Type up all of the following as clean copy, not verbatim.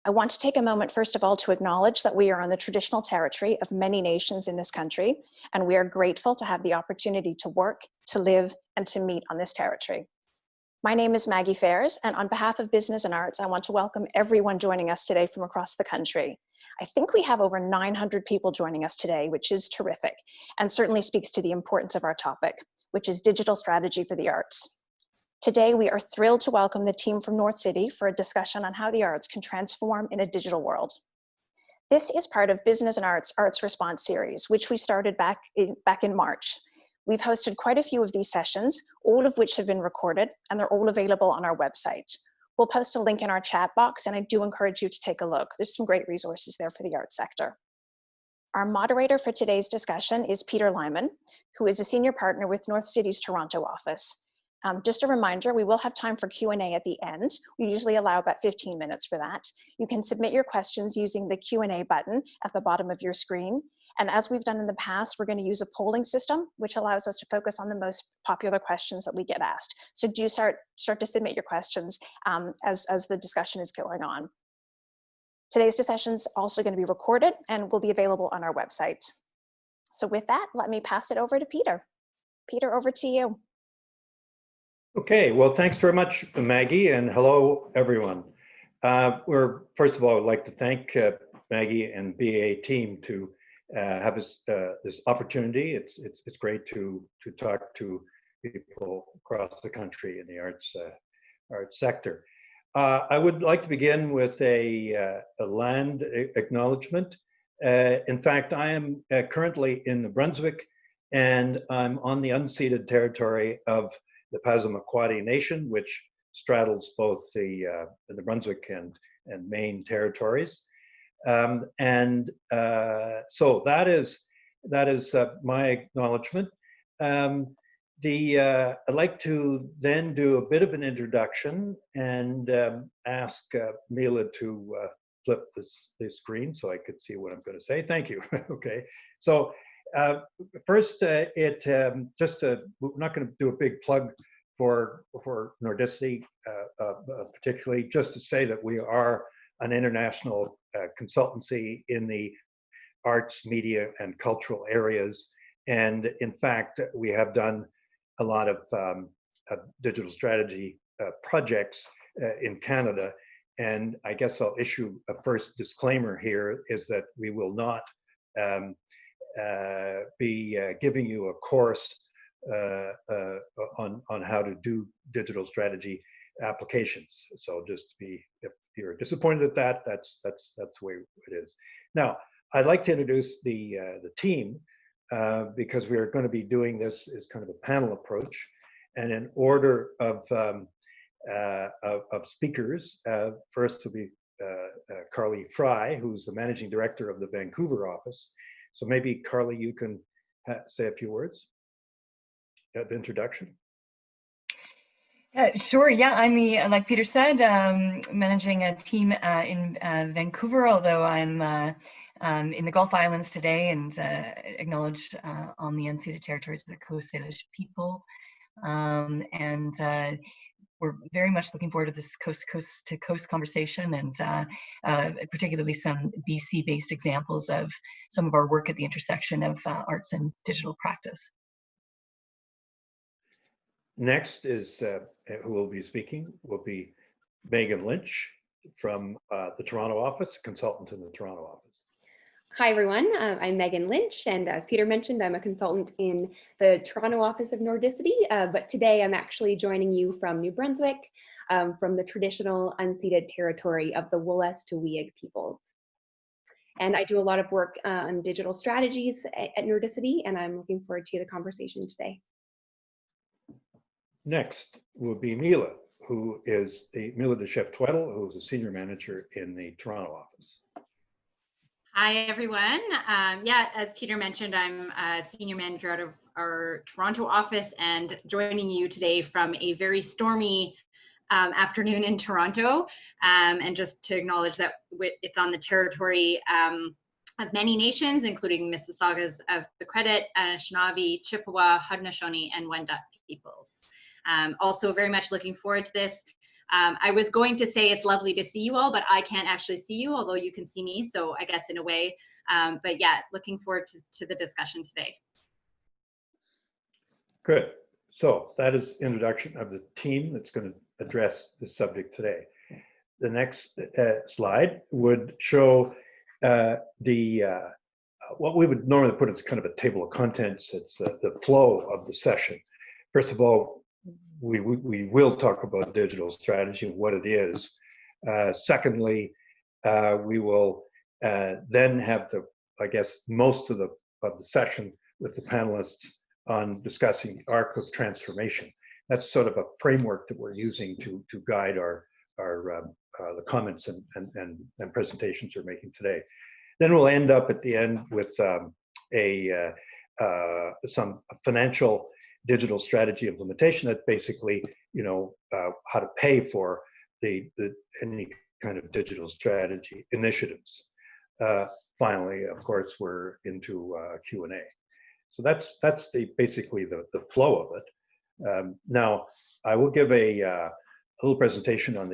I want to take a moment, first of all, to acknowledge that we are on the traditional territory of many nations in this country, and we are grateful to have the opportunity to work, to live, and to meet on this territory. My name is Maggie Fares, and on behalf of Business and Arts, I want to welcome everyone joining us today from across the country. I think we have over 900 people joining us today, which is terrific, and certainly speaks to the importance of our topic, which is digital strategy for the arts. Today, we are thrilled to welcome the team from Nordicity for a discussion on how the arts can transform in a digital world. This is part of Business and Arts Arts Response series, which we started back in March. We've hosted quite a few of these sessions, all of which have been recorded, and they're all available on our website. We'll post a link in our chat box, and I do encourage you to take a look. There's some great resources there for the arts sector. Our moderator for today's discussion is Peter Lyman, who is a senior partner with Nordicity's Toronto office. Just a reminder, we will have time for Q&A at the end. We usually allow about 15 minutes for that. You can submit your questions using the Q&A button at the bottom of your screen. And as we've done in the past, we're going to use a polling system, which allows us to focus on the most popular questions that we get asked. So do start to submit your questions as the discussion is going on. Today's session is also going to be recorded and will be available on our website. So with that, let me pass it over to Peter. Peter, over to you. Okay, well, thanks very much, Maggie, and hello, everyone. First of all, I'd like to thank Maggie and BA team to have this opportunity. It's great to talk to people across the country in the arts sector. I would like to begin with a land acknowledgement. In fact, I am currently in New Brunswick, and I'm on the unceded territory of the Passamaquoddy Nation, which straddles both the New Brunswick and Maine territories. So that is my acknowledgement. I'd like to then do a bit of an introduction and ask Mila to flip the screen so I could see what I'm going to say. Thank you. Okay. So first, we're not going to do a big plug for Nordicity, particularly, just to say that we are an international consultancy in the arts, media, and cultural areas. And in fact, we have done a lot of digital strategy projects in Canada. And I guess I'll issue a first disclaimer here is that we will not be giving you a course on how to do digital strategy applications. So just if you're disappointed at that, that's the way it is. Now, I'd like to introduce the team because we are going to be doing this as kind of a panel approach, and in order of speakers, first will be Carly Fry, who's the managing director of the Vancouver office. So maybe Carly, you can say a few words at the introduction. Sure. Yeah, I'm like Peter said, managing a team in Vancouver, although I'm in the Gulf Islands today and acknowledged on the unceded territories of the Coast Salish people. We're very much looking forward to this coast-to-coast conversation, and particularly some BC-based examples of some of our work at the intersection of arts and digital practice. Next is who will be speaking will be Megan Lynch from the Toronto office, a consultant in the Toronto office. Hi, everyone. I'm Megan Lynch, and as Peter mentioned, I'm a consultant in the Toronto office of Nordicity, but today I'm actually joining you from New Brunswick, from the traditional unceded territory of the Wolastoqiyik peoples. And I do a lot of work on digital strategies at Nordicity, and I'm looking forward to the conversation today. Next will be Mila, who is Mila de Chef-Tweddle, who is a senior manager in the Toronto office. Hi, everyone. Yeah, as Peter mentioned, I'm a senior manager out of our Toronto office and joining you today from a very stormy afternoon in Toronto. And just to acknowledge that it's on the territory of many nations, including Mississaugas of the Credit, Anishinaabe, Chippewa, Haudenosaunee, and Wendat peoples. Also very much looking forward to this. I was going to say it's lovely to see you all, but I can't actually see you, although you can see me. So I guess in a way, but yeah, looking forward to the discussion today. Good. So that is introduction of the team that's going to address this subject today. The next slide would show what we would normally put as kind of a table of contents. It's the flow of the session. First of all, we will talk about digital strategy and what it is. Secondly, we will then have I guess, most of the session with the panelists on discussing arc of transformation. That's sort of a framework that we're using to guide the comments and presentations we're making today. Then we'll end up at the end with some financial digital strategy implementation. That's basically, how to pay for any kind of digital strategy initiatives. Finally, of course, we're into Q&A. So that's basically the flow of it. Now, I will give a little presentation on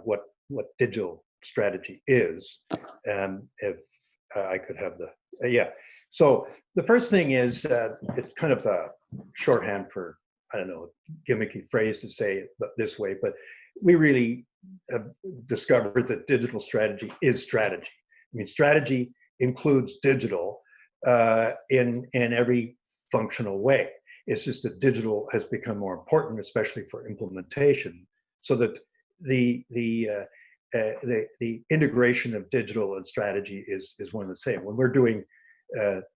what digital strategy is, and if I could have yeah. So the first thing is it's kind of a shorthand for, I don't know, gimmicky phrase to say it this way, but we really have discovered that digital strategy is strategy. I mean, strategy includes digital in every functional way. It's just that digital has become more important, especially for implementation, so that the integration of digital and strategy is one and the same. When we're doing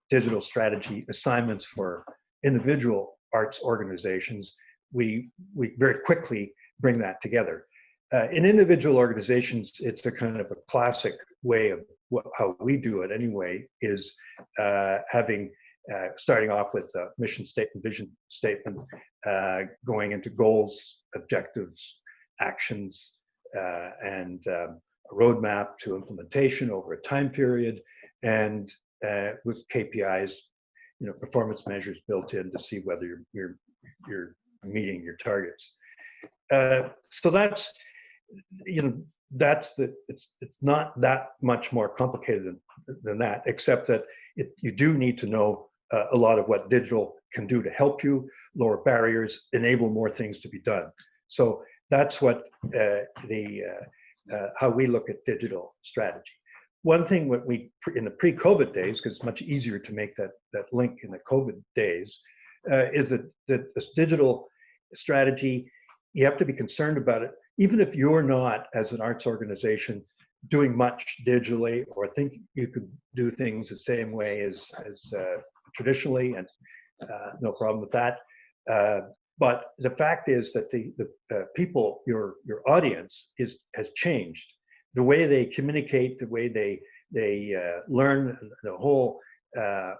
digital strategy assignments for individual arts organizations, we very quickly bring that together. In individual organizations, it's a kind of a classic way of how we do it anyway, is starting off with a mission statement, vision statement, going into goals, objectives, actions, and a roadmap to implementation over a time period, and with KPIs, performance measures built in to see whether you're meeting your targets. So that's, it's not that much more complicated than that, except that you do need to know a lot of what digital can do to help you lower barriers, enable more things to be done. So that's what how we look at digital strategy. One thing what in the pre-COVID days, because it's much easier to make that link in the COVID days, is that this digital strategy, you have to be concerned about it, even if you're not, as an arts organization, doing much digitally or think you could do things the same way as traditionally, and no problem with that. But the fact is that the people, your audience, has changed. The way they communicate, the way they learn, the whole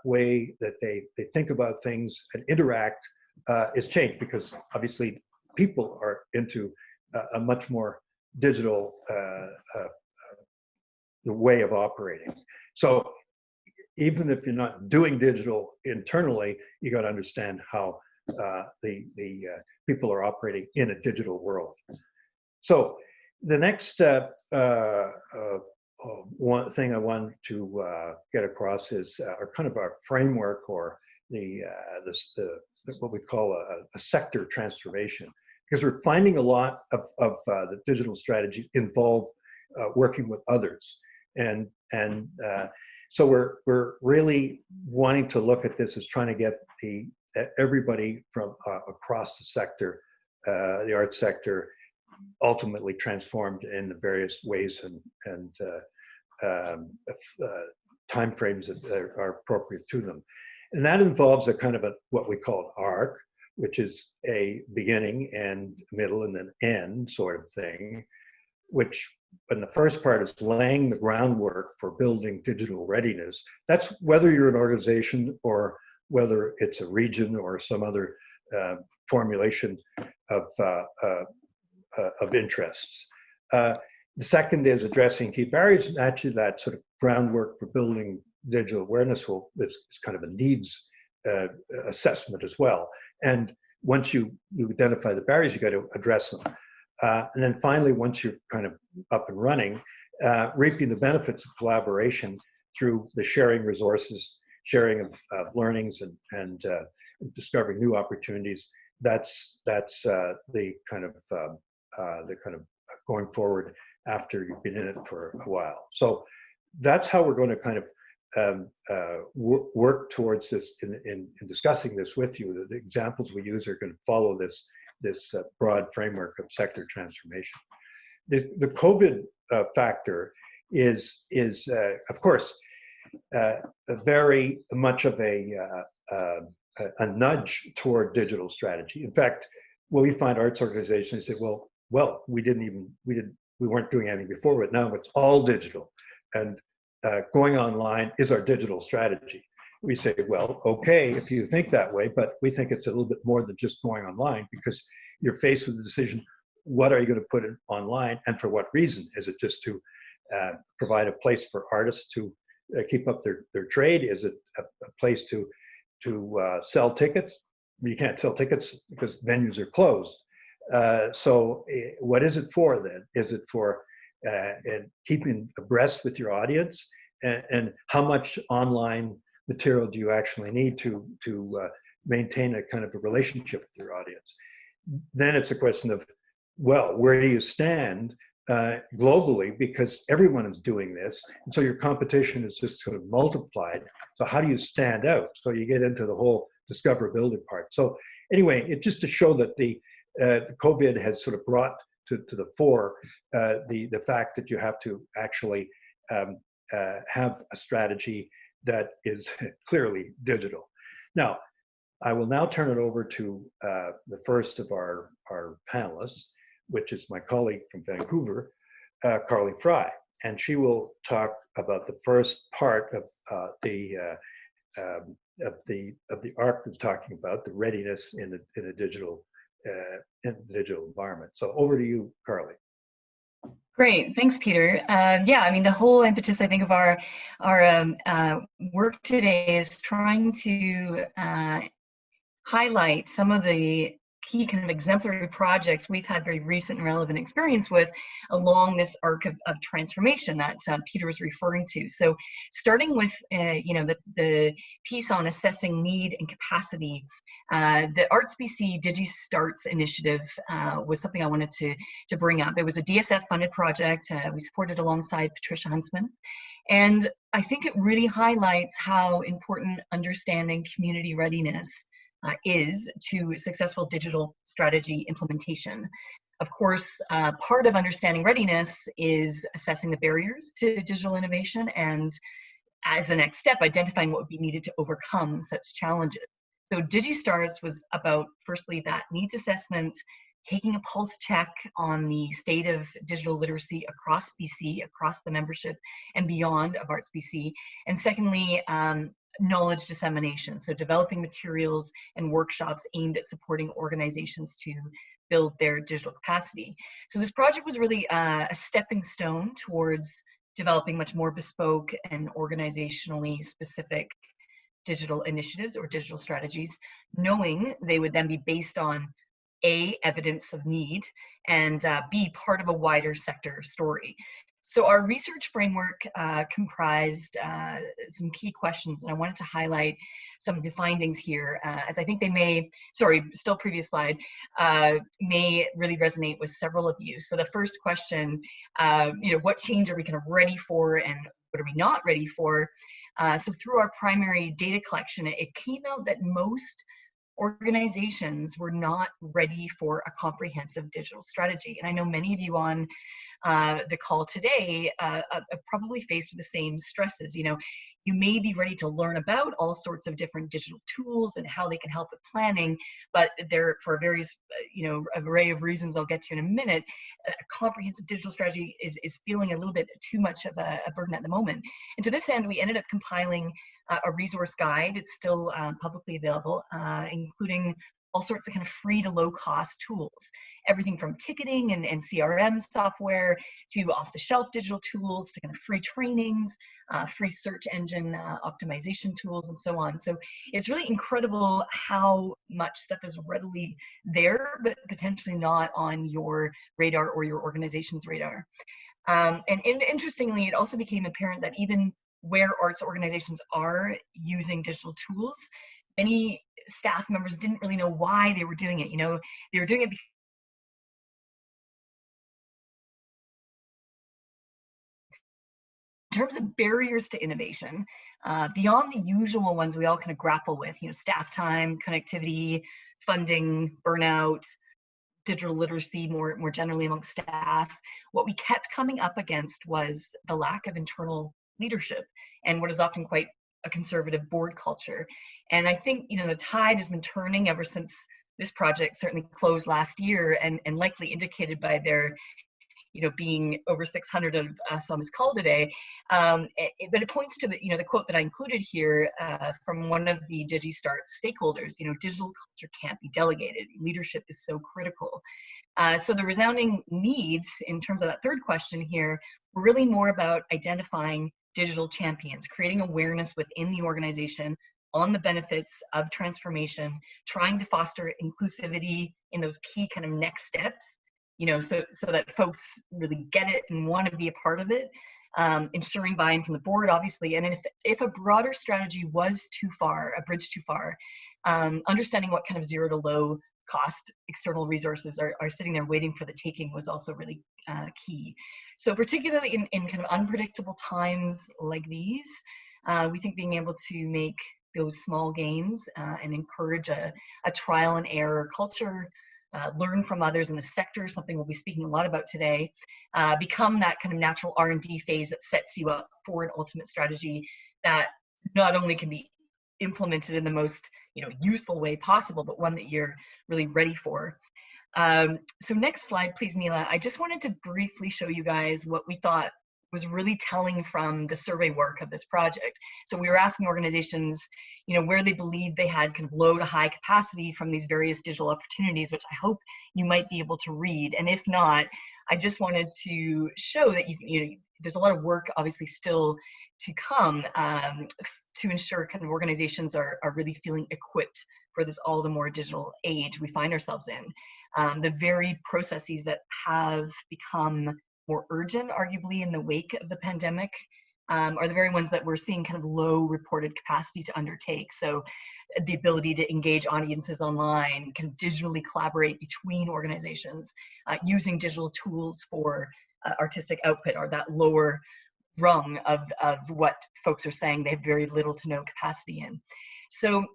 way that they think about things and interact is changed, because obviously people are into a much more digital way of operating. So even if you're not doing digital internally, you got to understand how the people are operating in a digital world. So the next one thing I want to get across is kind of our framework, or what we call a sector transformation, because we're finding a lot of the digital strategy involve working with others, and so we're really wanting to look at this as trying to get everybody from across the sector, the arts sector, ultimately transformed in the various ways and time frames that are appropriate to them. And that involves a kind of what we call an arc, which is a beginning and middle and an end sort of thing, which in the first part is laying the groundwork for building digital readiness. That's whether you're an organization or whether it's a region or some other formulation of interests. The second is addressing key barriers, and actually that sort of groundwork for building digital awareness is kind of a needs assessment as well. And once you identify the barriers, you got to address them. And then finally, once you're kind of up and running, reaping the benefits of collaboration through the sharing resources, sharing of learnings, and discovering new opportunities. That's the kind of going forward after you've been in it for a while. So that's how we're going to kind of work towards this in discussing this with you. The examples we use are going to follow this broad framework of sector transformation. The COVID factor is of course very much of a nudge toward digital strategy. In fact, when we find arts organizations say, well, we weren't doing anything before, but now it's all digital, and going online is our digital strategy. We say, well, okay, if you think that way, but we think it's a little bit more than just going online, because you're faced with the decision, what are you going to put online, and for what reason? Is it just to provide a place for artists to keep up their trade? Is it a place to sell tickets? You can't sell tickets because venues are closed. So what is it for then? Is it for keeping abreast with your audience? And how much online material do you actually need to maintain a kind of a relationship with your audience? Then it's a question of, well, where do you stand globally, because everyone is doing this, and so your competition is just sort of multiplied. So how do you stand out? So you get into the whole discoverability part. So anyway, it's just to show that the COVID has sort of brought to the fore the fact that you have to actually have a strategy that is clearly digital. Now, I will now turn it over to the first of our panelists, which is my colleague from Vancouver, Carly Fry, and she will talk about the first part of the arc we're talking about, the readiness in a digital environment. So over to you, Carly. Great, thanks, Peter. Yeah, I mean, the whole impetus, I think, of our work today is trying to highlight some of the key kind of exemplary projects we've had very recent and relevant experience with along this arc of transformation that Peter was referring to. So starting with the piece on assessing need and capacity, the Arts BC DigistARTS initiative was something I wanted to bring up. It was a DSF funded project. We supported alongside Patricia Huntsman. And I think it really highlights how important understanding community readiness is to successful digital strategy implementation. Of course, part of understanding readiness is assessing the barriers to digital innovation, and as a next step, identifying what would be needed to overcome such challenges. So DigistARTS was about, firstly, that needs assessment, taking a pulse check on the state of digital literacy across BC, across the membership and beyond of Arts BC, and secondly, knowledge dissemination, so developing materials and workshops aimed at supporting organizations to build their digital capacity. So this project was really a stepping stone towards developing much more bespoke and organizationally specific digital initiatives or digital strategies, knowing they would then be based on A, evidence of need, and B, part of a wider sector story. So our research framework comprised some key questions, and I wanted to highlight some of the findings here, as I think they may, still previous slide, may really resonate with several of you. So the first question, what change are we kind of ready for, and what are we not ready for? So through our primary data collection, it came out that most organizations were not ready for a comprehensive digital strategy. And I know many of you on the call today are probably faced with the same stresses. You may be ready to learn about all sorts of different digital tools and how they can help with planning, but there, for various, array of reasons I'll get to in a minute, a comprehensive digital strategy is feeling a little bit too much of a burden at the moment. And to this end, we ended up compiling a resource guide. It's still publicly available, including all sorts of kind of free to low cost tools, everything from ticketing and CRM software to off the shelf digital tools to kind of free trainings, free search engine optimization tools, and so on. So it's really incredible how much stuff is readily there, but potentially not on your radar or your organization's radar. And interestingly, it also became apparent that even where arts organizations are using digital tools, many staff members didn't really know why they were doing it. You know, they were doing it because in terms of barriers to innovation, beyond the usual ones we all kind of grapple with, you know, staff time, connectivity, funding, burnout, digital literacy more generally amongst staff, what we kept coming up against was the lack of internal leadership and what is often quite a conservative board culture. And I think, you know, the tide has been turning ever since this project certainly closed last year, and likely indicated by their, you know, being over 600 of us on this call today. But it points to the, you know, the quote that I included here from one of the DigistARTS stakeholders, you know, digital culture can't be delegated. Leadership is so critical. So the resounding needs in terms of that third question here were really more about identifying digital champions, creating awareness within the organization on the benefits of transformation, trying to foster inclusivity in those key kind of next steps, you know, so that folks really get it and want to be a part of it, ensuring buy-in from the board, obviously. And if a broader strategy was too far, a bridge too far, understanding what kind of zero to low cost external resources are sitting there waiting for the taking was also really key. So particularly in kind of unpredictable times like these, we think being able to make those small gains and encourage a trial and error culture, learn from others in the sector, something we'll be speaking a lot about today, become that kind of natural R&D phase that sets you up for an ultimate strategy that not only can be implemented in the most, you know, useful way possible, but one that you're really ready for. So next slide, please, Mila. I just wanted to briefly show you guys what we thought was really telling from the survey work of this project. So we were asking organizations, you know, where they believed they had kind of low to high capacity from these various digital opportunities, which I hope you might be able to read. And if not, I just wanted to show that you know, there's a lot of work obviously still to come to ensure kind of organizations are really feeling equipped for this all the more digital age we find ourselves in. The very processes that have become more urgent, arguably, in the wake of the pandemic, are the very ones that we're seeing kind of low reported capacity to undertake. So the ability to engage audiences online, kind of digitally collaborate between organizations, using digital tools for artistic output are that lower rung of what folks are saying they have very little to no capacity in. So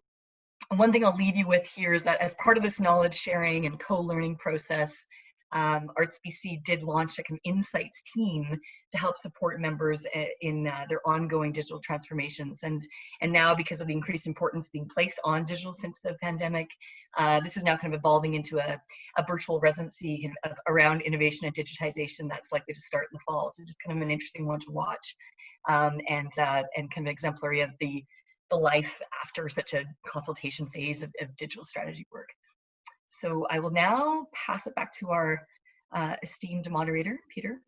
one thing I'll leave you with here is that as part of this knowledge sharing and co-learning process, ArtsBC did launch a kind of insights team to help support members in their ongoing digital transformations. And now, because of the increased importance being placed on digital since the pandemic, this is now kind of evolving into a virtual residency around innovation and digitization that's likely to start in the fall. So just kind of an interesting one to watch, and kind of exemplary of the life after such a consultation phase of digital strategy work. So I will now pass it back to our esteemed moderator, Peter.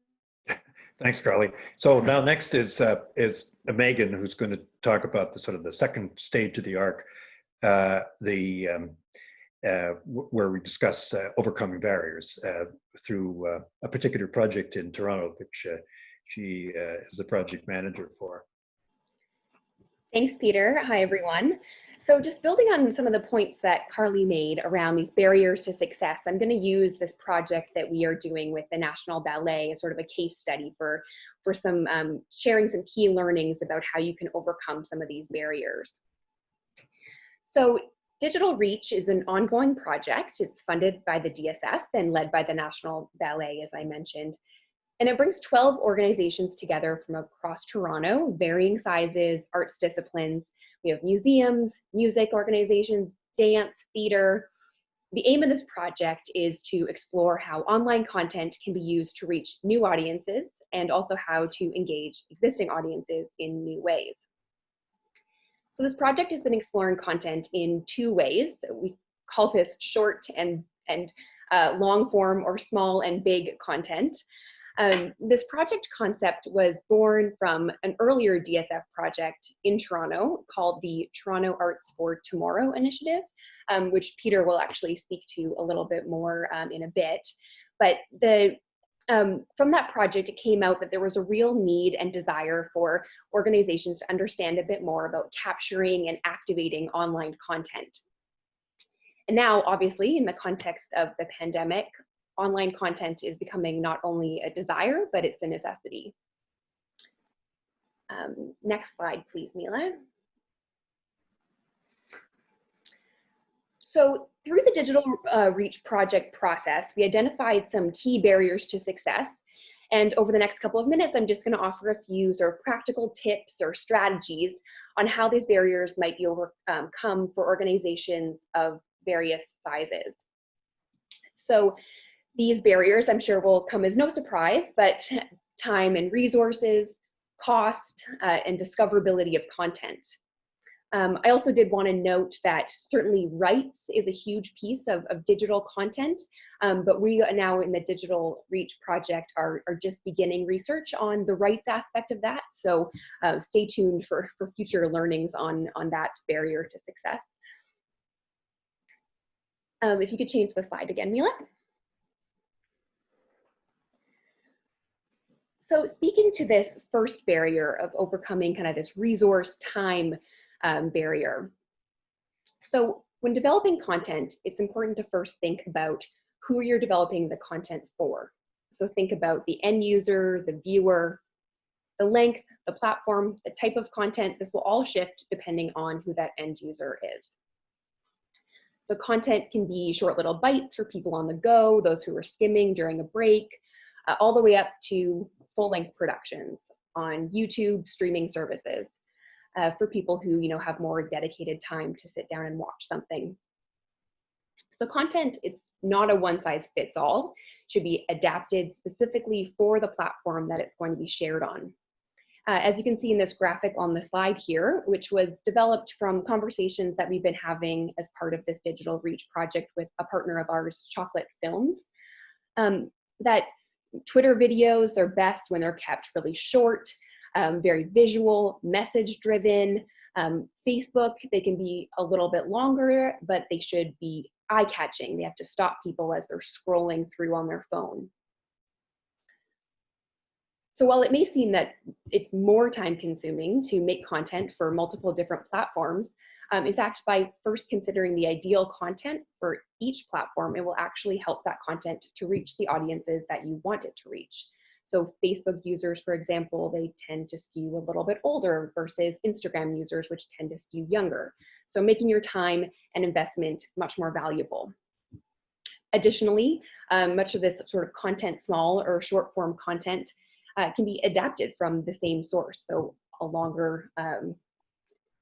Thanks, Carly. So now next is Megan, who's going to talk about the sort of the second stage of the arc, where we discuss overcoming barriers through a particular project in Toronto, which she is the project manager for. Thanks, Peter. Hi, everyone. So just building on some of the points that Carly made around these barriers to success, I'm going to use this project that we are doing with the National Ballet as sort of a case study for some sharing some key learnings about how you can overcome some of these barriers. So Digital Reach is an ongoing project. It's funded by the DSF and led by the National Ballet, as I mentioned. And it brings 12 organizations together from across Toronto, varying sizes, arts disciplines. We have museums, music organizations, dance, theater. The aim of this project is to explore how online content can be used to reach new audiences and also how to engage existing audiences in new ways. So this project has been exploring content in two ways. We call this short and long form or small and big content. This project concept was born from an earlier DSF project in Toronto called the Toronto Arts for Tomorrow initiative, which Peter will actually speak to a little bit more in a bit. But from that project, it came out that there was a real need and desire for organizations to understand a bit more about capturing and activating online content. And now, obviously, in the context of the pandemic, online content is becoming not only a desire, but it's a necessity. Next slide, please, Mila. So through the Digital Reach project process, we identified some key barriers to success. And over the next couple of minutes, I'm just going to offer a few sort of practical tips or strategies on how these barriers might be overcome for organizations of various sizes. So these barriers, I'm sure, will come as no surprise, but time and resources, cost, and discoverability of content. I also did want to note that certainly rights is a huge piece of digital content, but we are now in the Digital Reach project are just beginning research on the rights aspect of that. So stay tuned for future learnings on that barrier to success. If you could change the slide again, Mila. So speaking to this first barrier of overcoming kind of this resource time barrier. So when developing content, it's important to first think about who you're developing the content for. So think about the end user, the viewer, the length, the platform, the type of content. This will all shift depending on who that end user is. So content can be short little bites for people on the go, those who are skimming during a break, all the way up to full-length productions on YouTube, streaming services, for people who have more dedicated time to sit down and watch something. So content, it's not a one-size-fits-all. It should be adapted specifically for the platform that it's going to be shared on. As you can see in this graphic on the slide here, which was developed from conversations that we've been having as part of this Digital Reach project with a partner of ours, Chocolate Films, that Twitter videos, they're best when they're kept really short, very visual, message driven. Facebook, they can be a little bit longer, but they should be eye-catching. They have to stop people as they're scrolling through on their phone. So while it may seem that it's more time consuming to make content for multiple different platforms, in fact, by first considering the ideal content for each platform, it will actually help that content to reach the audiences that you want it to reach. So Facebook users, for example, they tend to skew a little bit older versus Instagram users, which tend to skew younger. So making your time and investment much more valuable. Additionally, much of this sort of content, small or short form content, can be adapted from the same source. So a longer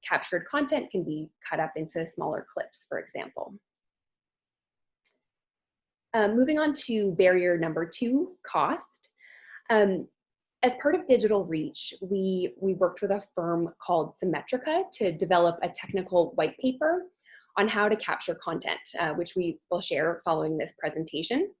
captured content can be cut up into smaller clips, for example. Moving on to barrier number 2, cost. As part of Digital Reach, we worked with a firm called Symmetrica to develop a technical white paper on how to capture content, which we will share following this presentation.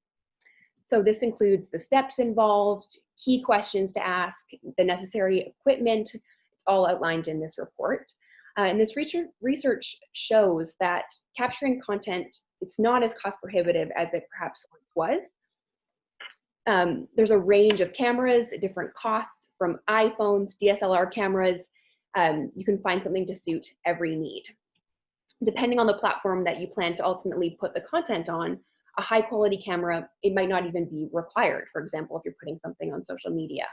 So this includes the steps involved, key questions to ask, the necessary equipment. It's all outlined in this report. And this research shows that capturing content, it's not as cost prohibitive as it perhaps once was. There's a range of cameras at different costs, from iPhones, DSLR cameras. You can find something to suit every need. Depending on the platform that you plan to ultimately put the content on, a high quality camera, it might not even be required, for example, if you're putting something on social media.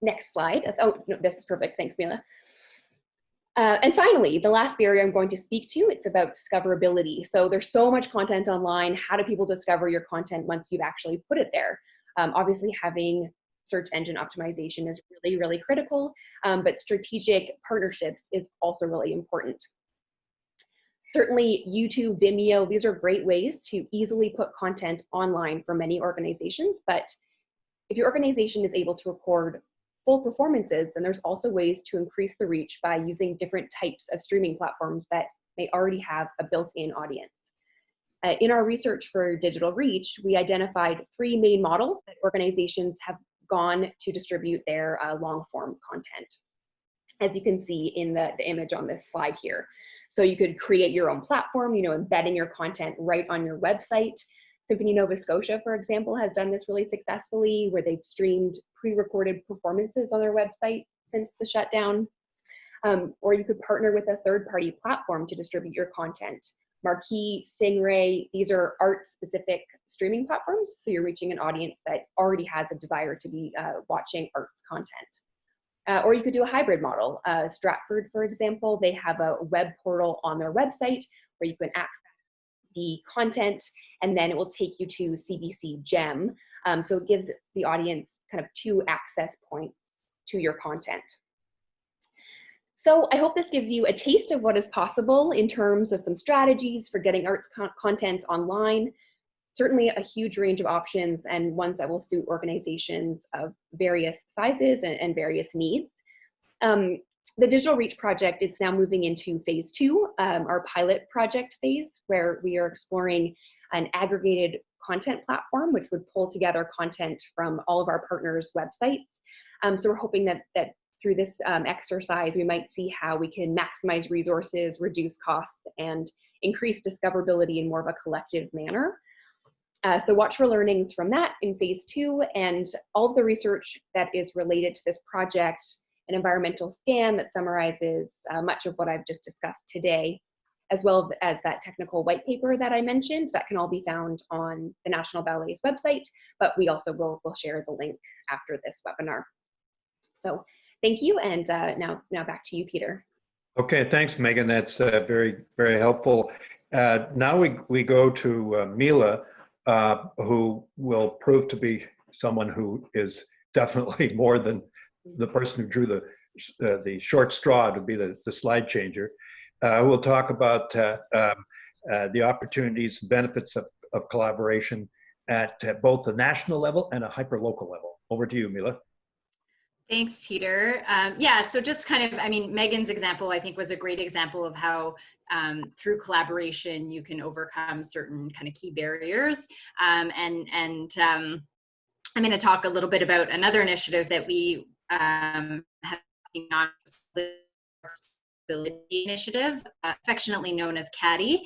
Next slide. Oh, no, this is perfect. Thanks, Mila. And finally, the last barrier I'm going to speak to, it's about discoverability. So there's so much content online. How do people discover your content once you've actually put it there? Obviously, having search engine optimization is really, really critical, but strategic partnerships is also really important. Certainly, YouTube, Vimeo, these are great ways to easily put content online for many organizations, but if your organization is able to record full performances, then there's also ways to increase the reach by using different types of streaming platforms that may already have a built-in audience. In our research for digital reach, we identified 3 main models that organizations have gone to distribute their long-form content, as you can see in the image on this slide here. So you could create your own platform, embedding your content right on your website. Symphony Nova Scotia, for example, has done this really successfully, where they've streamed pre-recorded performances on their website since the shutdown. Or you could partner with a third-party platform to distribute your content. Marquee, Stingray, these are art-specific streaming platforms, so you're reaching an audience that already has a desire to be watching arts content. Or you could do a hybrid model. Stratford, for example, they have a web portal on their website where you can access the content, and then it will take you to CBC Gem. So it gives the audience kind of 2 access points to your content. So I hope this gives you a taste of what is possible in terms of some strategies for getting arts content online. Certainly a huge range of options, and ones that will suit organizations of various sizes and various needs. The Digital Reach project is now moving into phase 2, our pilot project phase, where we are exploring an aggregated content platform, which would pull together content from all of our partners' websites. So we're hoping that through this exercise, we might see how we can maximize resources, reduce costs, and increase discoverability in more of a collective manner. So watch for learnings from that in phase 2, and all of the research that is related to this project, an environmental scan that summarizes much of what I've just discussed today, as well as that technical white paper that I mentioned, that can all be found on the National Ballet's website, but we also will share the link after this webinar. So thank you, and now back to you, Peter. Okay, thanks, Megan. That's very, very helpful. Now we go to Mila, who will prove to be someone who is definitely more than the person who drew the short straw to be the slide changer. We'll talk about the opportunities and benefits of collaboration at both the national level and a hyper-local level. Over to you, Mila. Thanks, Peter. Yeah, so just kind of, I mean, Megan's example, I think, was a great example of how through collaboration you can overcome certain kind of key barriers. And I'm going to talk a little bit about another initiative that we have on, the initiative, affectionately known as TATI.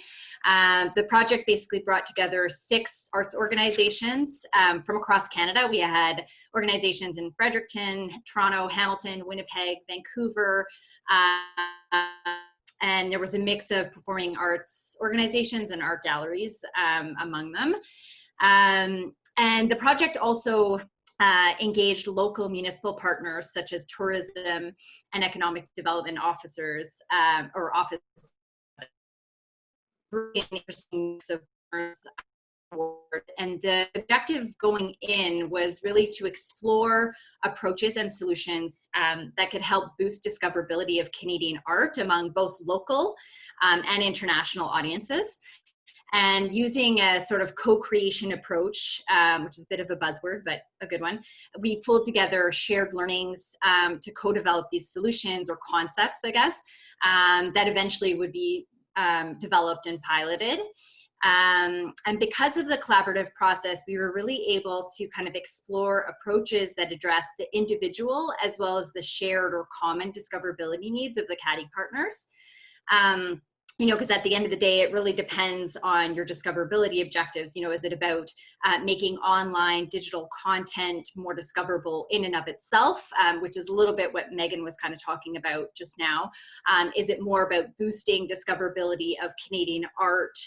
The project basically brought together 6 arts organizations from across Canada. We had organizations in Fredericton, Toronto, Hamilton, Winnipeg, Vancouver, and there was a mix of performing arts organizations and art galleries among them. And the project also engaged local municipal partners such as tourism and economic development officers or office. Really interesting mix of and the objective going in was really to explore approaches and solutions that could help boost discoverability of Canadian art among both local and international audiences. And using a sort of co-creation approach, which is a bit of a buzzword, but a good one, we pulled together shared learnings to co-develop these solutions or concepts, I guess, that eventually would be developed and piloted. And because of the collaborative process, we were really able to kind of explore approaches that address the individual as well as the shared or common discoverability needs of the CADI partners. You know, because at the end of the day, it really depends on your discoverability objectives. You know, is it about making online digital content more discoverable in and of itself, which is a little bit what Megan was kind of talking about just now? Is it more about boosting discoverability of Canadian art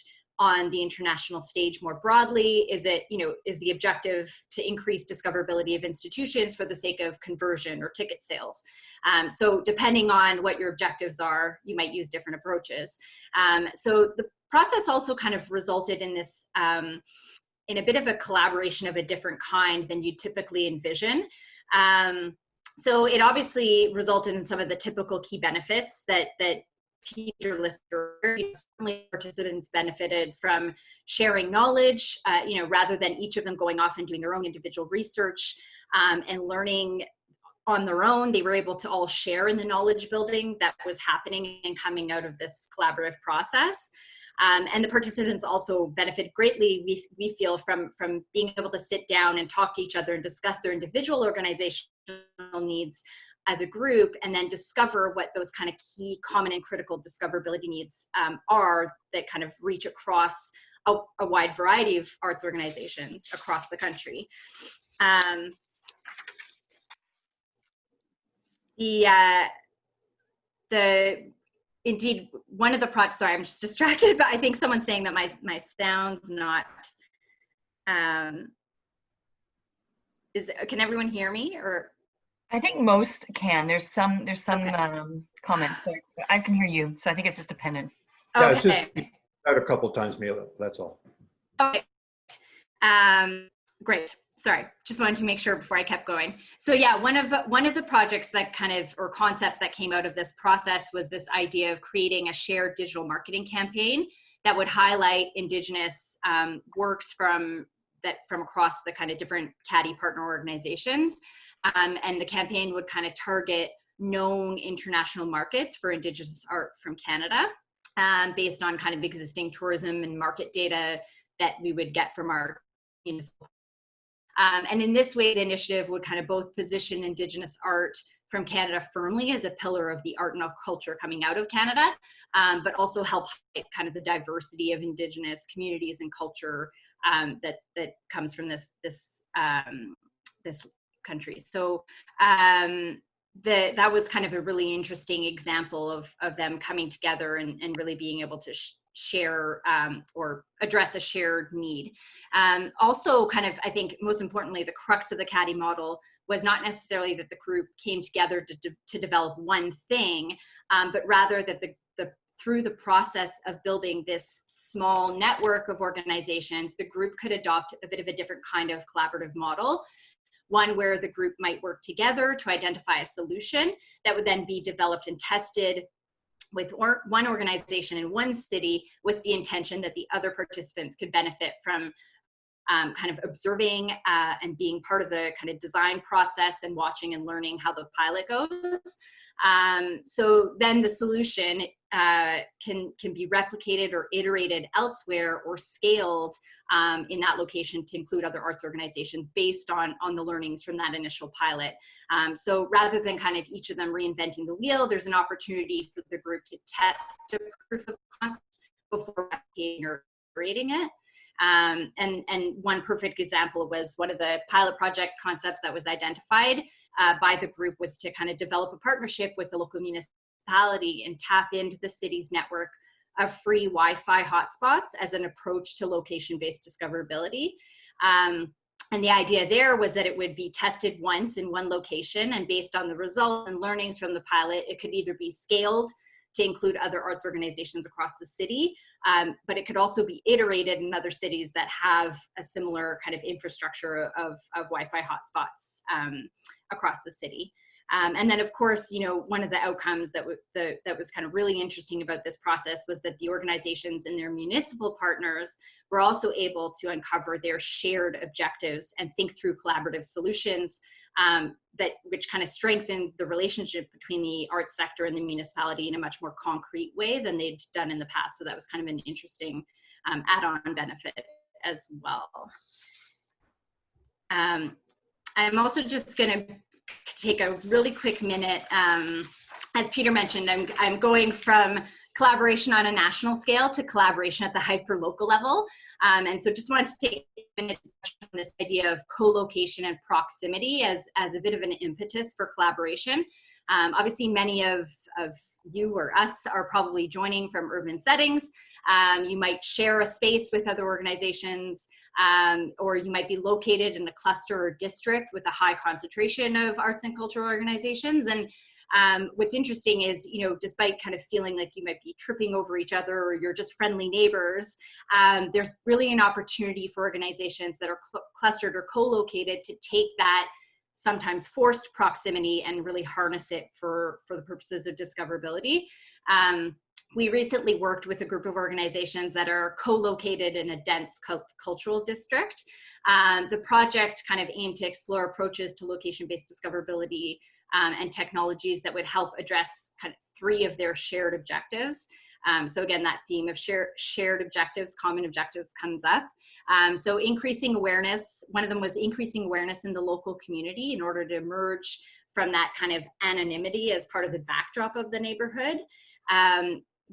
on the international stage more broadly? Is it, you know, is the objective to increase discoverability of institutions for the sake of conversion or ticket sales? So depending on what your objectives are, you might use different approaches. So the process also kind of resulted in this, in a bit of a collaboration of a different kind than you typically envision. So it obviously resulted in some of the typical key benefits that Peter listed. Certainly participants benefited from sharing knowledge, you know, rather than each of them going off and doing their own individual research and learning on their own. They were able to all share in the knowledge building that was happening and coming out of this collaborative process. And the participants also benefit greatly, we feel, from being able to sit down and talk to each other and discuss their individual organizational needs as a group, and then discover what those kind of key, common, and critical discoverability needs are that kind of reach across a wide variety of arts organizations across the country. Indeed, one of the projects, sorry, I'm just distracted, but I think someone's saying that my sound's not, can everyone hear me, or? I think most can. There's some Okay. comments, but I can hear you. So I think it's just dependent. Yeah, it's just Okay. out a couple times, Mila, that's all. Okay. Great. Sorry, just wanted to make sure before I kept going. So yeah, one of the projects that or concepts that came out of this process was this idea of creating a shared digital marketing campaign that would highlight Indigenous works from across the kind of different TATI partner organizations. And the campaign would kind of target known international markets for Indigenous art from Canada, based on kind of existing tourism and market data that we would get from our municipal. And in this way, the initiative would kind of both position Indigenous art from Canada firmly as a pillar of the art and culture coming out of Canada, but also help highlight kind of the diversity of Indigenous communities and culture that comes from this country. So that was kind of a really interesting example of them coming together and really being able to share or address a shared need. Also, kind of, I think most importantly, the crux of the CATI model was not necessarily that the group came together to develop one thing, but rather that through the process of building this small network of organizations, the group could adopt a bit of a different kind of collaborative model, one where the group might work together to identify a solution that would then be developed and tested with one organization in one city, with the intention that the other participants could benefit from kind of observing and being part of the kind of design process and watching and learning how the pilot goes. So then the solution can be replicated or iterated elsewhere or scaled in that location to include other arts organizations based on the learnings from that initial pilot. So rather than kind of each of them reinventing the wheel, there's an opportunity for the group to test a proof of concept before replicating or iterating it. And one perfect example was one of the pilot project concepts that was identified by the group was to kind of develop a partnership with a local municipality and tap into the city's network of free Wi-Fi hotspots as an approach to location-based discoverability. And the idea there was that it would be tested once in one location, and based on the results and learnings from the pilot, it could either be scaled to include other arts organizations across the city, but it could also be iterated in other cities that have a similar kind of infrastructure of Wi-Fi hotspots across the city. And then, of course, you know, one of the outcomes that was kind of really interesting about this process was that the organizations and their municipal partners were also able to uncover their shared objectives and think through collaborative solutions which kind of strengthened the relationship between the arts sector and the municipality in a much more concrete way than they'd done in the past. So that was kind of an interesting add-on benefit as well. I'm also just going to take a really quick minute. As Peter mentioned, I'm going from collaboration on a national scale to collaboration at the hyper-local level. And so just wanted to take a minute to touch on this idea of co-location and proximity as a bit of an impetus for collaboration. Obviously, many of you or us are probably joining from urban settings. You might share a space with other organizations, or you might be located in a cluster or district with a high concentration of arts and cultural organizations. And what's interesting is, you know, despite kind of feeling like you might be tripping over each other or you're just friendly neighbors, there's really an opportunity for organizations that are clustered or co-located to take that sometimes forced proximity and really harness it for the purposes of discoverability. We recently worked with a group of organizations that are co-located in a dense cultural district. The project kind of aimed to explore approaches to location-based discoverability and technologies that would help address kind of 3 of their shared objectives. So again, that theme of shared objectives, common objectives comes up. So increasing awareness, one of them was increasing awareness in the local community in order to emerge from that kind of anonymity as part of the backdrop of the neighborhood.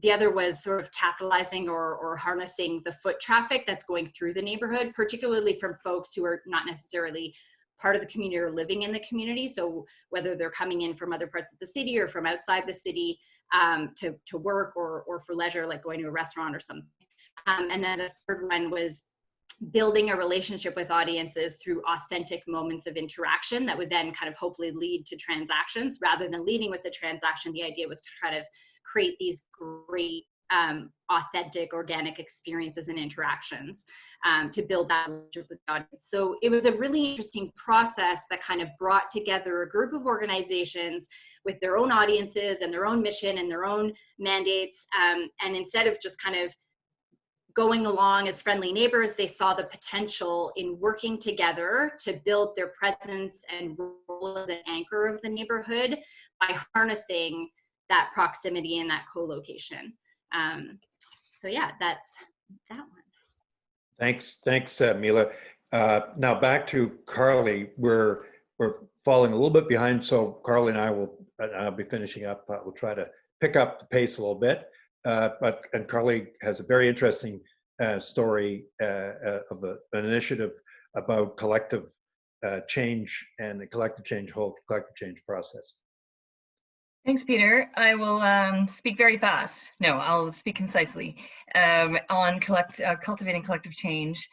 The other was sort of capitalizing or harnessing the foot traffic that's going through the neighborhood, particularly from folks who are not necessarily part of the community or living in the community. So whether they're coming in from other parts of the city or from outside the city to work or for leisure, like going to a restaurant or something. And then the third one was building a relationship with audiences through authentic moments of interaction that would then kind of hopefully lead to transactions. Rather than leading with the transaction, the idea was to kind of create these great authentic, organic experiences and interactions to build that relationship with the audience. So it was a really interesting process that kind of brought together a group of organizations with their own audiences and their own mission and their own mandates. And instead of just kind of going along as friendly neighbors, they saw the potential in working together to build their presence and role as an anchor of the neighborhood by harnessing that proximity and that co-location. So yeah, that's that one. Thanks, Mila. Now back to Carly. We're falling a little bit behind, so Carly and I'll be finishing up. We'll try to pick up the pace a little bit. And Carly has a very interesting story of an initiative about collective change and the collective change process. Thanks, Peter. I will speak very fast. No, I'll speak concisely on cultivating collective change.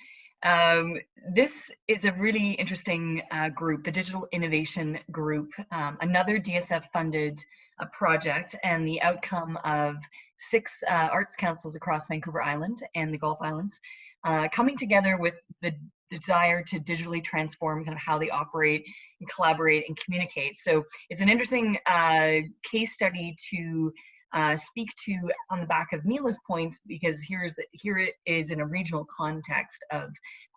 This is a really interesting group, the Digital Innovation Group, another DSF-funded project, and the outcome of 6 arts councils across Vancouver Island and the Gulf Islands coming together with the desire to digitally transform kind of how they operate and collaborate and communicate. So it's an interesting case study to speak to on the back of Mila's points, because here it is in a regional context of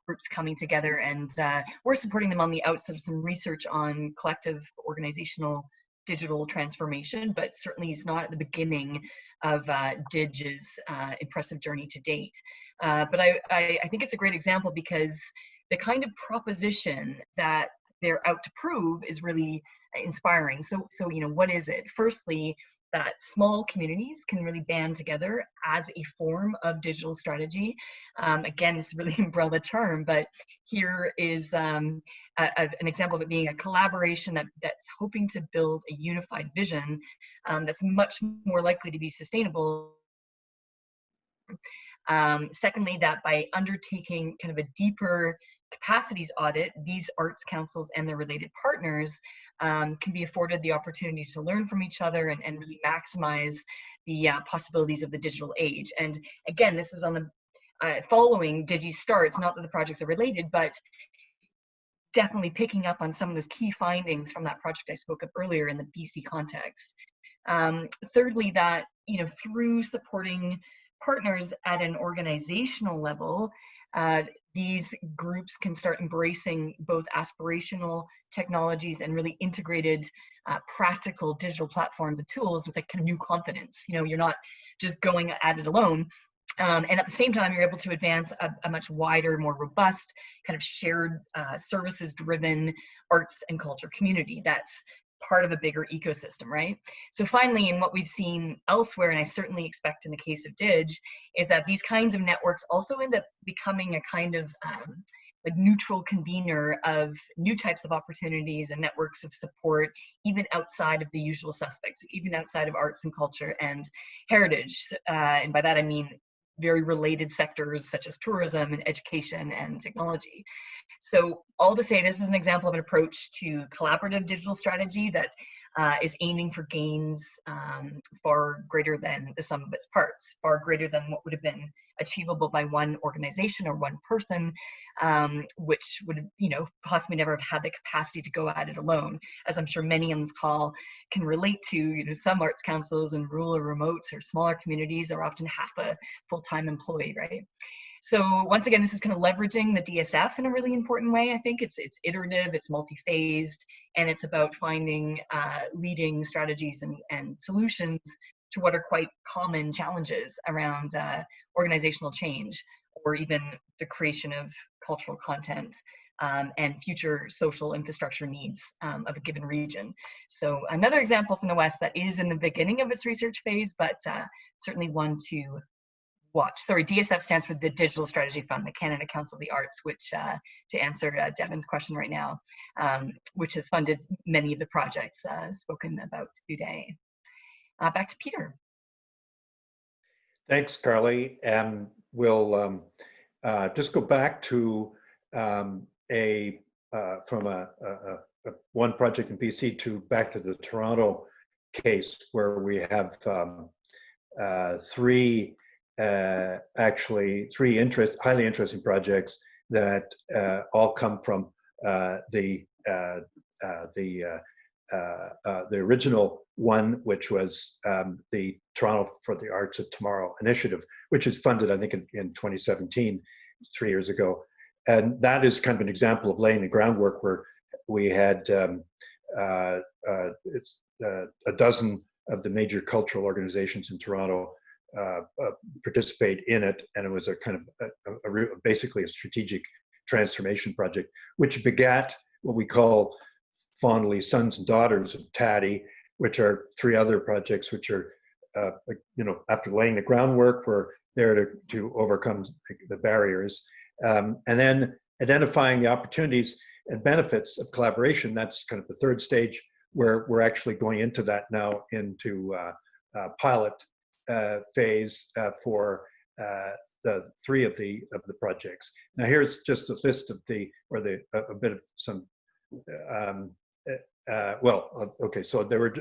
groups coming together, and we're supporting them on the outset of some research on collective organizational digital transformation, but certainly it's not at the beginning of Dig's impressive journey to date. But I think it's a great example because the kind of proposition that they're out to prove is really inspiring. So you know, what is it? Firstly, that small communities can really band together as a form of digital strategy. Again, it's a really umbrella term, but here is an example of it being a collaboration that's hoping to build a unified vision that's much more likely to be sustainable. Secondly, that by undertaking kind of a deeper capacities audit, these arts councils and their related partners can be afforded the opportunity to learn from each other and really maximize the possibilities of the digital age. And again, this is on the following DigistARTS, not that the projects are related, but definitely picking up on some of those key findings from that project I spoke of earlier in the BC context. Thirdly, that, you know, through supporting partners at an organizational level, these groups can start embracing both aspirational technologies and really integrated practical digital platforms and tools with a kind of new confidence. You know, you're not just going at it alone. And at the same time, you're able to advance a much wider, more robust, kind of shared services-driven arts and culture community that's part of a bigger ecosystem, right? So finally, in what we've seen elsewhere, and I certainly expect in the case of Dig, is that these kinds of networks also end up becoming a kind of like neutral convener of new types of opportunities and networks of support, even outside of the usual suspects, even outside of arts and culture and heritage. And by that, I mean very related sectors such as tourism and education and technology. So all to say, this is an example of an approach to collaborative digital strategy that is aiming for gains far greater than the sum of its parts, far greater than what would have been achievable by one organization or one person, which would, you know, possibly never have had the capacity to go at it alone. As I'm sure many on this call can relate to, you know, some arts councils in rural or remote or smaller communities are often half a full-time employee, right? So once again, this is kind of leveraging the DSF in a really important way. I think it's iterative, it's multi-phased, and it's about finding leading strategies and solutions to what are quite common challenges around organizational change, or even the creation of cultural content and future social infrastructure needs of a given region. So another example from the West that is in the beginning of its research phase, but certainly one to watch. Sorry, DSF stands for the Digital Strategy Fund, the Canada Council of the Arts, which, to answer Devin's question right now, which has funded many of the projects spoken about today. Back to Peter. Thanks, Carly. We'll just go back to from one project in BC to back to the Toronto case, where we have three highly interesting projects that all come from the original one, which was the Toronto for the Arts of Tomorrow initiative, which is funded, I think, in 2017, 3 years ago. And that is kind of an example of laying the groundwork, where we had a dozen of the major cultural organizations in Toronto participate in it, and it was a kind of basically a strategic transformation project, which begat what we call fondly Sons and Daughters of TATI, which are three other projects which are, after laying the groundwork, we're there to overcome the barriers, and then identifying the opportunities and benefits of collaboration. That's kind of the third stage, where we're actually going into that now, into pilot phase for the three of the projects. Now here's just a list of a bit of some. Okay, so there were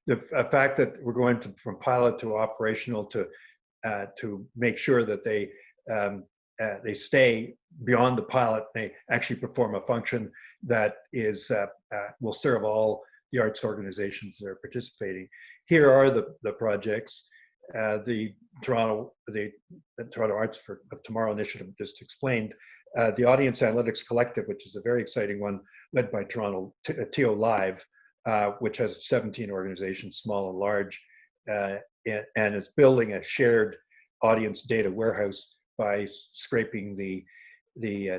the fact that we're going from pilot to operational to make sure that they stay beyond the pilot. They actually perform a function that is will serve all the arts organizations that are participating. Here are the projects. The Toronto Arts of Tomorrow initiative just explained. The Audience Analytics Collective, which is a very exciting one, led by Toronto TO Live, which has 17 organizations, small and large, and is building a shared audience data warehouse by scraping the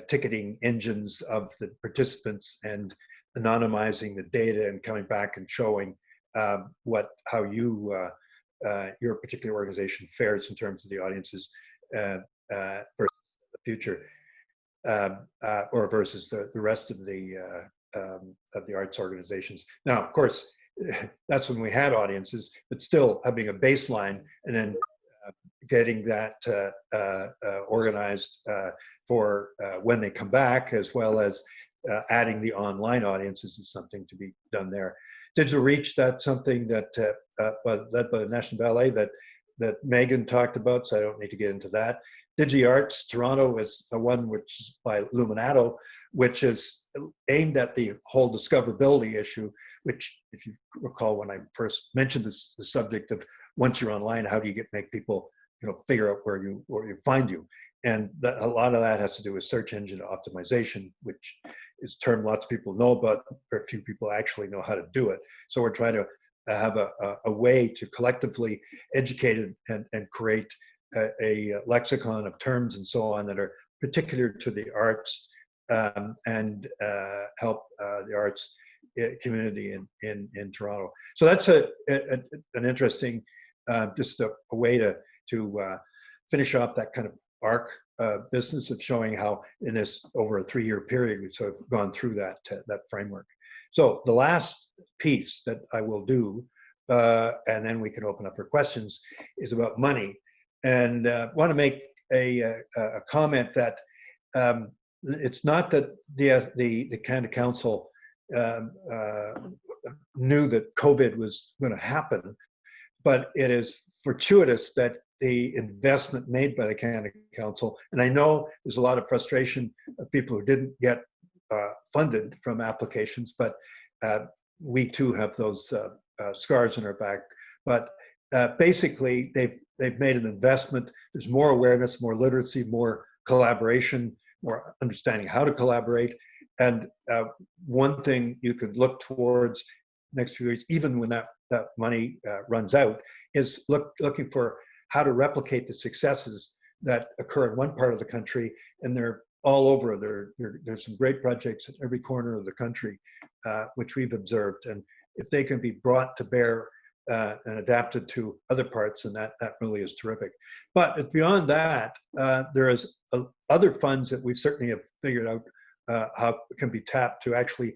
ticketing engines of the participants and anonymizing the data and coming back and showing how your particular organization fares in terms of the audiences versus the future, or versus the rest of the arts organizations. Now, of course, that's when we had audiences, but still having a baseline and then getting that organized for when they come back, as well as adding the online audiences is something to be done there. Digital Reach, that's something that led by the National Ballet that Megan talked about, so I don't need to get into that. DigitARTS Toronto is the one which is by Lyman, which is aimed at the whole discoverability issue, which, if you recall, when I first mentioned the subject of once you're online, how do you make people figure out where you find you? And a lot of that has to do with search engine optimization, which is a term lots of people know, but very few people actually know how to do it. So we're trying to have a way to collectively educate and create a lexicon of terms and so on that are particular to the arts, and help the arts community in Toronto. So that's an interesting, just a way to finish off that kind of arc business of showing how in this over a 3-year period we've sort of gone through that framework. So the last piece that I will do, and then we can open up for questions, is about money. And want to make a comment that it's not that the Canada Council knew that COVID was going to happen, but it is fortuitous that the investment made by the Canada Council, and I know there's a lot of frustration of people who didn't get funded from applications, but we too have those scars on our back. But basically, they've made an investment. There's more awareness, more literacy, more collaboration, more understanding how to collaborate. And one thing you could look towards next few years, even when that money runs out, is looking for how to replicate the successes that occur in one part of the country, and they're all over. There's some great projects in every corner of the country, which we've observed. And if they can be brought to bear and adapted to other parts, and that really is terrific. But if beyond that, there is other funds that we certainly have figured out how can be tapped to actually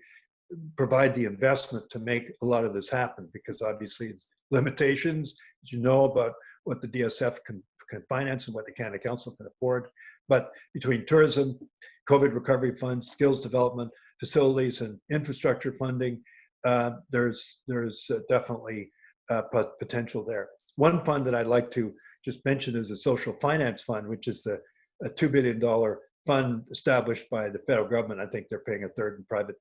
provide the investment to make a lot of this happen, because obviously it's limitations, as you know, about what the DSF can finance and what the Canada Council can afford. But between tourism, COVID recovery funds, skills development, facilities, and infrastructure funding, there's definitely potential there. One fund that I'd like to just mention is the Social Finance Fund, which is a $2 billion fund established by the federal government. I think they're paying a third, and private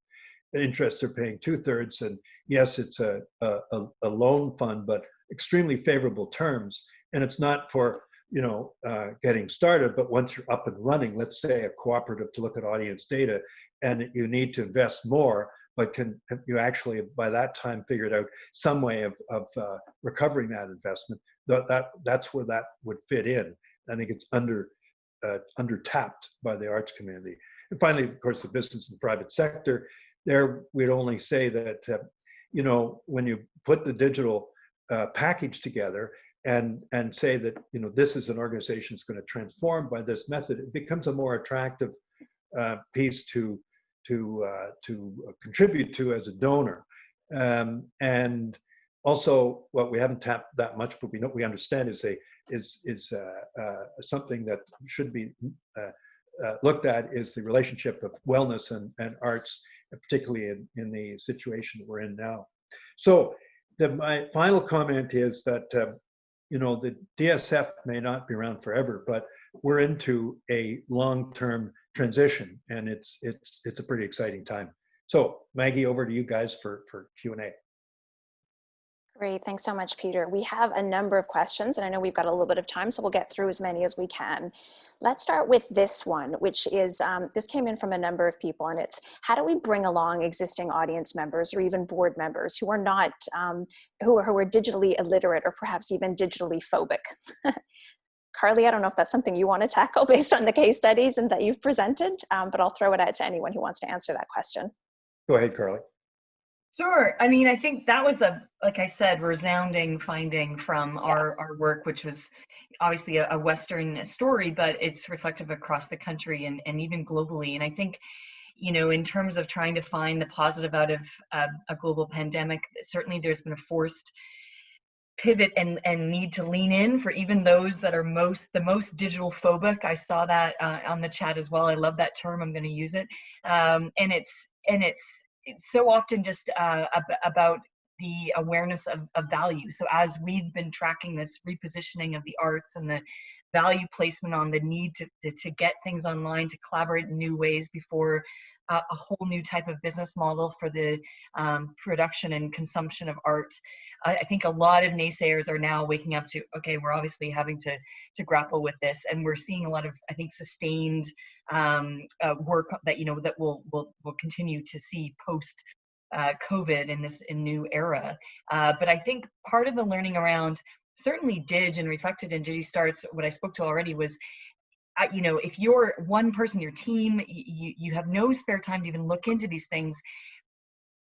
interests are paying 2/3. And yes, it's a loan fund, but extremely favorable terms. And it's not for getting started, but once you're up and running, let's say a cooperative to look at audience data, and you need to invest more, but can you actually by that time figured out some way of recovering that investment? That's where that would fit in. I think it's under-tapped by the arts community. And finally, of course, the business and private sector. There, we'd only say that when you put the digital package together and say that this is an organization that's going to transform by this method, it becomes a more attractive piece to contribute to as a donor. And also, what we haven't tapped that much, but we understand is something that should be looked at, is the relationship of wellness and arts, particularly in the situation we're in now. So my final comment is that the DSF may not be around forever, but we're into a long-term transition, and it's a pretty exciting time. So Maggie, over to you guys for Q&A. Great, thanks so much, Peter. We have a number of questions, and I know we've got a little bit of time, so we'll get through as many as we can. Let's start with this one, which is, this came in from a number of people, and it's, how do we bring along existing audience members or even board members who are not, who are digitally illiterate or perhaps even digitally phobic? Carly, I don't know if that's something you want to tackle based on the case studies and that you've presented, but I'll throw it out to anyone who wants to answer that question. Go ahead, Carly. Sure. I mean, I think that was like I said, resounding finding from our work, which was obviously a Western story, but it's reflective across the country and even globally. And I think, in terms of trying to find the positive out of a global pandemic, certainly there's been a forced pivot and need to lean in for even those that are the most digital phobic. I saw that on the chat as well. I love that term. I'm going to use it. And it's so often just about the awareness of value. So as we've been tracking this repositioning of the arts and the value placement on the need to get things online, to collaborate in new ways before a whole new type of business model for the production and consumption of art. I think a lot of naysayers are now waking up to, okay, we're obviously having to grapple with this, and we're seeing a lot of, I think, sustained work that that we'll continue to see post COVID in this new era. But I think part of the learning around certainly Dig and reflected in DigistARTS, what I spoke to already was, if you're one person, your team, you have no spare time to even look into these things.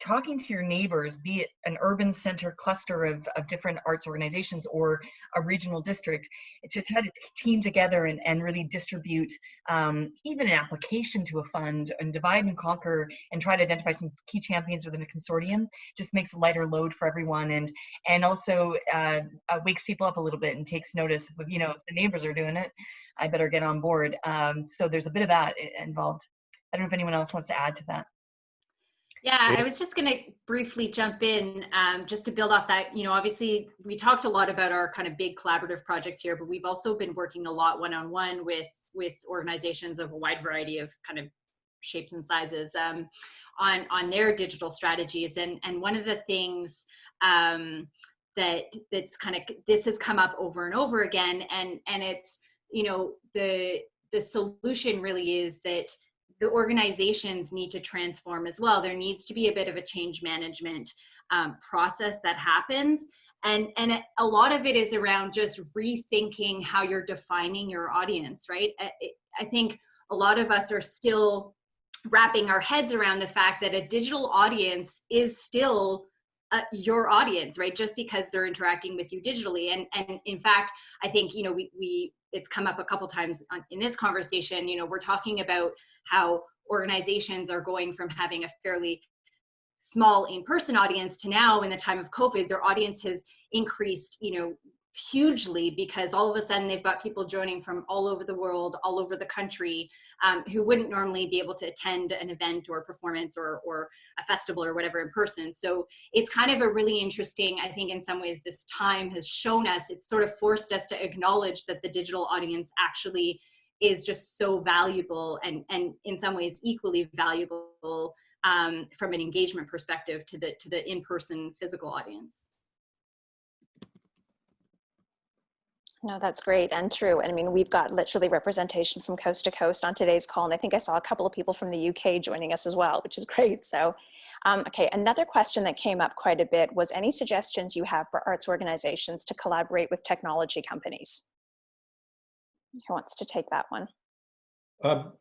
Talking to your neighbors, be it an urban center cluster of different arts organizations or a regional district, to try to team together and really distribute even an application to a fund and divide and conquer and try to identify some key champions within a consortium just makes a lighter load for everyone, and also wakes people up a little bit and takes notice of, if the neighbors are doing it, I better get on board. So there's a bit of that involved. I don't know if anyone else wants to add to that. Yeah, I was just going to briefly jump in just to build off that. Obviously, we talked a lot about our kind of big collaborative projects here, but we've also been working a lot one-on-one with organizations of a wide variety of kind of shapes and sizes on their digital strategies. And one of the things that's kind of, this has come up over and over again, and it's, the solution really is that the organizations need to transform as well. There needs to be a bit of a change management process that happens. And a lot of it is around just rethinking how you're defining your audience, right? I think a lot of us are still wrapping our heads around the fact that a digital audience is still your audience, right? Just because they're interacting with you digitally. And in fact, I think, you know, it's come up a couple times in this conversation, you know, we're talking about how organizations are going from having a fairly small in-person audience to now, in the time of COVID, their audience has increased, you know, hugely, because all of a sudden they've got people joining from all over the world, all over the country, who wouldn't normally be able to attend an event or a performance or a festival or whatever in person. So it's kind of a really interesting, I think in some ways this time has shown us, it's sort of forced us to acknowledge that the digital audience actually is just so valuable and in some ways equally valuable from an engagement perspective to the in-person physical audience. No, that's great and true. And I mean, we've got literally representation from coast to coast on today's call. And I think I saw a couple of people from the UK joining us as well, which is great. So, okay, another question that came up quite a bit was any suggestions you have for arts organizations to collaborate with technology companies? Who wants to take that one?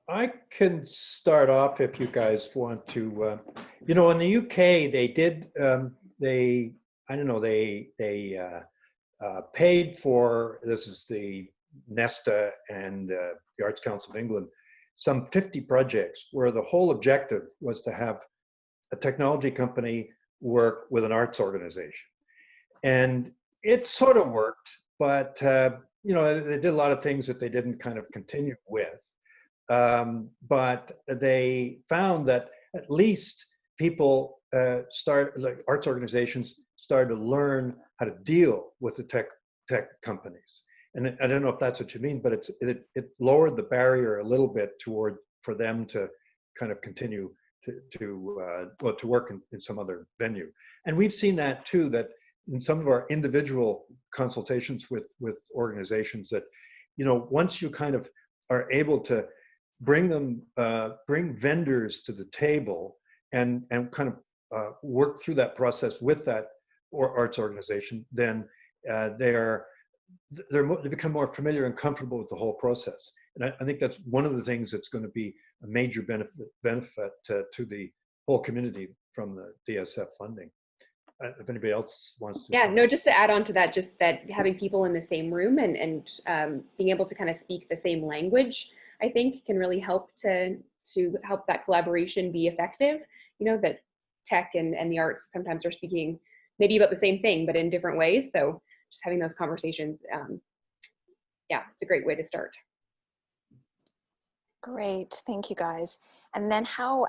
I can start off if you guys want to. You know, in the UK, they did, paid for, this is the Nesta and the Arts Council of England, some 50 projects where the whole objective was to have a technology company work with an arts organization. And it sort of worked, but you know, they did a lot of things that they didn't kind of continue with. But they found that at least people like arts organizations started to learn how to deal with the tech companies. And I don't know if that's what you mean, but it lowered the barrier a little bit for them to kind of continue to work in some other venue. And we've seen that too, that in some of our individual consultations with organizations, that, you know, once you kind of are able to bring vendors to the table and kind of work through that process with that arts organization, then they become more familiar and comfortable with the whole process. And I think that's one of the things that's going to be a major benefit to the whole community from the DSF funding. If anybody else wants to. Yeah, no, just to add on to that, just that having people in the same room and being able to kind of speak the same language, I think can really help to help that collaboration be effective. You know, that tech and the arts sometimes are speaking maybe about the same thing, but in different ways. So just having those conversations, yeah, it's a great way to start. Great, thank you guys. And then how,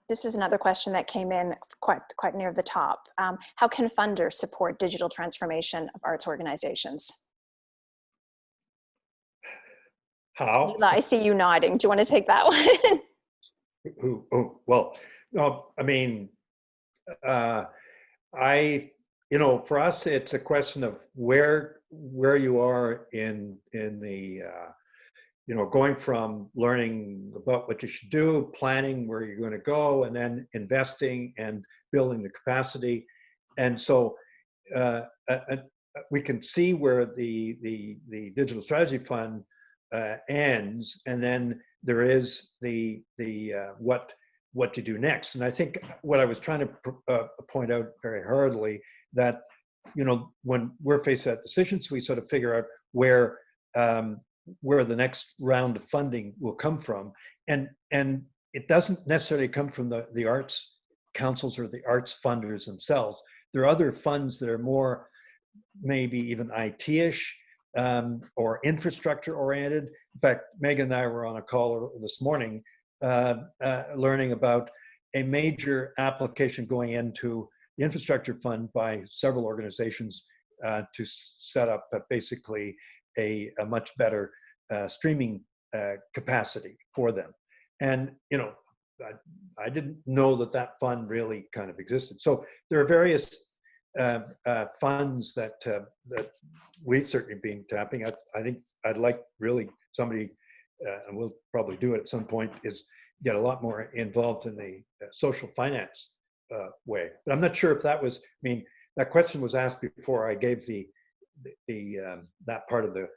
this is another question that came in quite near the top. How can funders support digital transformation of arts organizations? How? Mila, I see you nodding. Do you want to take that one? Well, no, I mean, you know, for us, it's a question of where you are in the, you know, going from learning about what you should do, planning where you're going to go, and then investing and building the capacity. And so we can see where the Digital Strategy Fund ends, and then there is the what to do next. And I think what I was trying to point out very hardly, that, you know, when we're faced with decisions, we sort of figure out where the next round of funding will come from, and it doesn't necessarily come from the arts councils or the arts funders themselves. There are other funds that are more maybe even IT-ish or infrastructure oriented. In fact, Megan and I were on a call this morning learning about a major application going into the infrastructure fund by several organizations to set up basically a much better streaming capacity for them. And, you know, I didn't know that fund really kind of existed. So there are various funds that we've certainly been tapping. I think I'd like really somebody and we'll probably do it at some point, is get a lot more involved in the social finance way. But I'm not sure if that was, I mean, that question was asked before I gave that part of the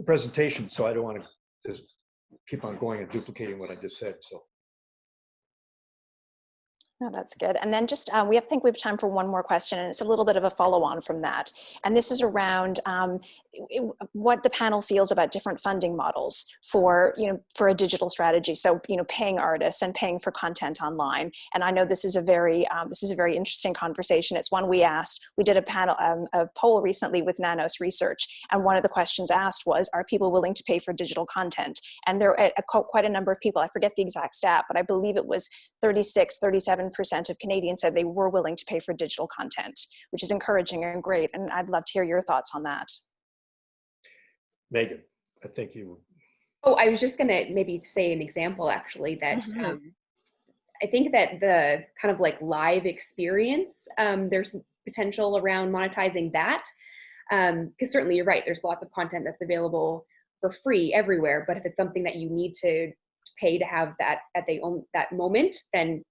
presentation, so I don't want to just keep on going and duplicating what I just said. So. No, that's good. And then just, I think we have time for one more question, and it's a little bit of a follow-on from that. And this is around what the panel feels about different funding models for, for a digital strategy. So, paying artists and paying for content online. And I know this is a very interesting conversation. It's one we asked. We did a poll recently with Nanos Research, and one of the questions asked was, are people willing to pay for digital content? And there are quite a number of people, I forget the exact stat, but I believe it was 37% of Canadians said they were willing to pay for digital content, which is encouraging and great. And I'd love to hear your thoughts on that. Megan, I think you. Oh, I was just going to maybe say an example, actually, that I think that the kind of like live experience, there's potential around monetizing that. Because certainly you're right, there's lots of content that's available for free everywhere. But if it's something that you need to pay to have that at that moment, then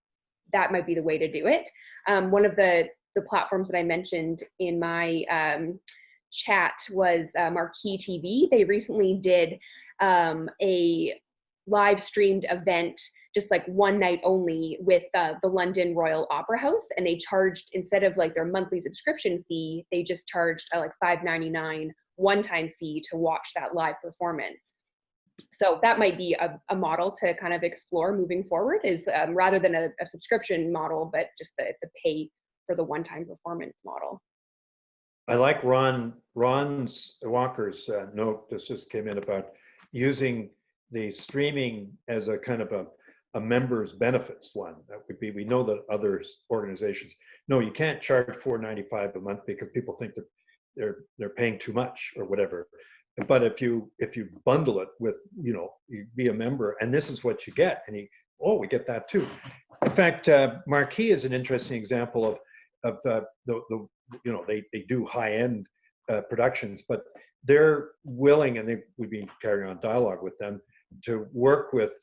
that might be the way to do it. One of the platforms that I mentioned in my chat was Marquee TV. They recently did a live streamed event, just like one night only, with the London Royal Opera House, and they charged, instead of like their monthly subscription fee, they just charged like $5.99 one-time fee to watch that live performance. So that might be a model to kind of explore moving forward, is rather than a subscription model, but just the pay for the one-time performance model. I like Ron Walker's note. This just came in about using the streaming as a kind of a members benefits one. That would be, we know that other organizations, no, you can't charge $4.95 a month because people think that they're paying too much or whatever. But if you bundle it with, you be a member and this is what you get, and we get that too. In fact, Marquee is an interesting example of they do high-end productions, but they're willing, and we've been carrying on dialogue with them, to work with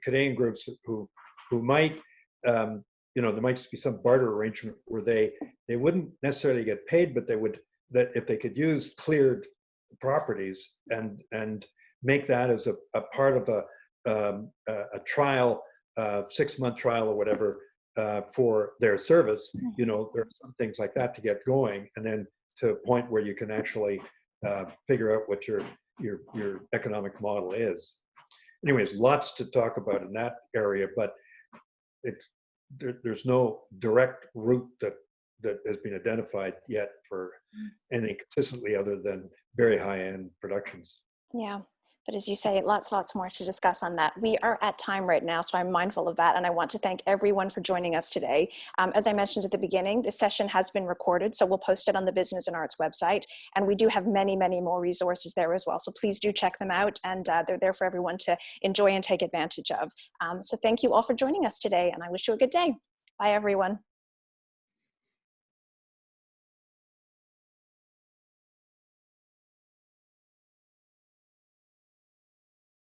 Canadian groups who might, there might just be some barter arrangement where they wouldn't necessarily get paid, but that if they could use cleared properties and make that as a part of a trial, 6-month trial or whatever, for their service. There are some things like that to get going, and then to a point where you can actually figure out what your economic model is. Anyways, lots to talk about in that area, but there's no direct route that has been identified yet for anything consistently other than very high-end productions. Yeah. But as you say, lots more to discuss on that. We are at time right now, so I'm mindful of that. And I want to thank everyone for joining us today. As I mentioned at the beginning, this session has been recorded, so we'll post it on the Business and Arts website. And we do have many more resources there as well. So please do check them out. And they're there for everyone to enjoy and take advantage of. So thank you all for joining us today. And I wish you a good day. Bye, everyone.